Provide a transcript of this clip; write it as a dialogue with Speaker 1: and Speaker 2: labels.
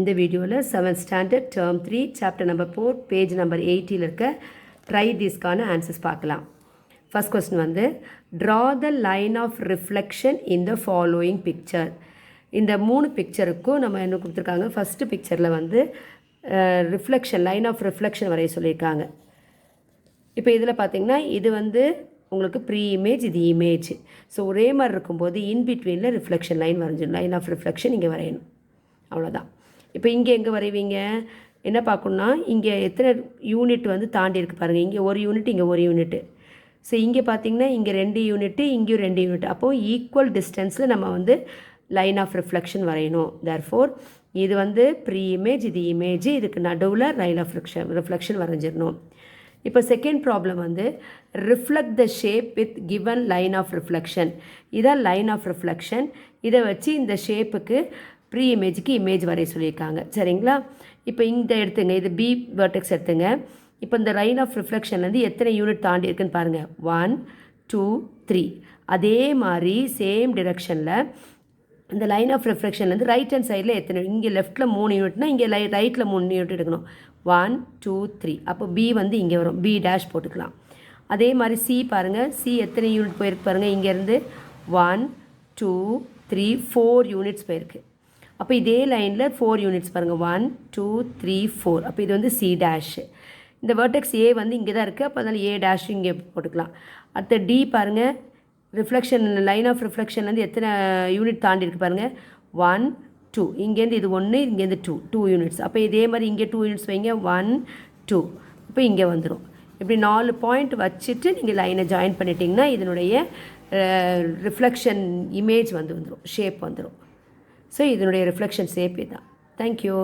Speaker 1: இந்த வீடியோவில் 7th standard term 3 chapter number 4 page number 80 இருக்க ட்ரை திஸ்க்கான ஆன்சர்ஸ் பார்க்கலாம். ஃபர்ஸ்ட் கொஸ்டின் வந்து draw the line of reflection in the following picture. இந்த 3 பிக்சருக்கும் நம்ம என்ன கொடுத்துருக்காங்க, ஃபஸ்ட்டு பிக்சரில் வந்து ரிஃப்ளெக்ஷன் லைன் ஆஃப் ரிஃப்ளெக்ஷன் வரைய சொல்லியிருக்காங்க. இப்போ இதில் பார்த்திங்கன்னா இது வந்து உங்களுக்கு ப்ரீ இமேஜ், இது இமேஜ். ஸோ ஒரே மாதிரி இருக்கும்போது இன்பிட்வீனில் ரிஃப்ளெக்ஷன் லைன் வரைஞ்சிடும். லைன் ஆஃப் ரிஃப்ளெக்ஷன் இங்கே வரையணும், அவ்வளோதான். இப்போ இங்கே எங்கே வரைவீங்க, என்ன பார்க்கணுன்னா இங்கே எத்தனை யூனிட் வந்து தாண்டி இருக்குது பாருங்கள். இங்கே ஒரு யூனிட், இங்கே ஒரு யூனிட்டு. ஸோ இங்கே பார்த்திங்கன்னா இங்கே 2 யூனிட்டு, இங்கேயும் 2 யூனிட். அப்போது ஈக்குவல் டிஸ்டன்ஸில் நம்ம வந்து லைன் ஆஃப் ரிஃப்ளெக்ஷன் வரையணும். தேர்ஃபோர் இது வந்து ப்ரீ இமேஜ், இது இமேஜ், இதுக்கு நடுவில் லைன் ஆஃப் ரிஃப்ளெக்ஷன் வரைஞ்சிடணும். இப்போ செகண்ட் ப்ராப்ளம் வந்து reflect the shape with given line of reflection. இதான் லைன் ஆஃப் ரிஃப்ளெக்ஷன். இதை வச்சு இந்த ஷேப்புக்கு ப்ரீ இமேஜுக்கு இமேஜ் வரைய சொல்லியிருக்காங்க, சரிங்களா. இப்போ இந்த எடுத்துங்க, இது பி வெர்டெக்ஸ் எடுத்துங்க. இப்போ இந்த லைன் ஆஃப் ரிஃப்ளெக்ஷன்லேருந்து எத்தனை யூனிட் தாண்டி இருக்குன்னு பாருங்கள், 1 2 3. அதே மாதிரி சேம் டிரெக்ஷனில் இந்த லைன் ஆஃப் ரிஃப்ளெக்ஷன்லேருந்து ரைட் ஹேண்ட் சைடில் எத்தனை, இங்கே லெஃப்ட்டில் 3 யூனிட்னா இங்கே ரைட்டில் 3 யூனிட் எடுக்கணும். 1 2 3. அப்போ பி வந்து இங்கே வரும், பி டேஷ் போட்டுக்கலாம். அதே மாதிரி சி பாருங்கள், சி எத்தனை யூனிட் போயிருக்கு பாருங்கள், இங்கேருந்து 1 2 3 4 யூனிட்ஸ் போயிருக்கு. அப்போ இதே லைனில் 4 யூனிட்ஸ் பாருங்கள், 1 2 3 4. அப்போ இது வந்து சி டேஷ். இந்த வெர்டெக்ஸ் ஏ வந்து இங்கே தான் இருக்குது, அப்போ அதனால் ஏ டேஷ் இங்கே போட்டுக்கலாம். அடுத்த டி பாருங்கள், ரிஃப்ளெக்ஷன் லைன் ஆஃப் ரிஃப்ளெக்ஷன்லேருந்து எத்தனை யூனிட் தாண்டி இருக்குது பாருங்கள், 1 2. இங்கேருந்து இது 1, இங்கேருந்து 2 யூனிட்ஸ். அப்போ இதே மாதிரி இங்கே 2 யூனிட்ஸ் வைங்க, 1 2. இப்போ இங்கே வந்துடும். இப்படி 4 பாயிண்ட் வச்சுட்டு நீங்கள் லைனை ஜாயின் பண்ணிட்டீங்கன்னா இதனுடைய ரிஃப்ளெக்ஷன் இமேஜ் வந்துடும், ஷேப் வந்துடும். ஸோ இதனுடைய ரிஃப்ளெக்ஷன் ஷேப் இதுதான். தேங்க்யூ.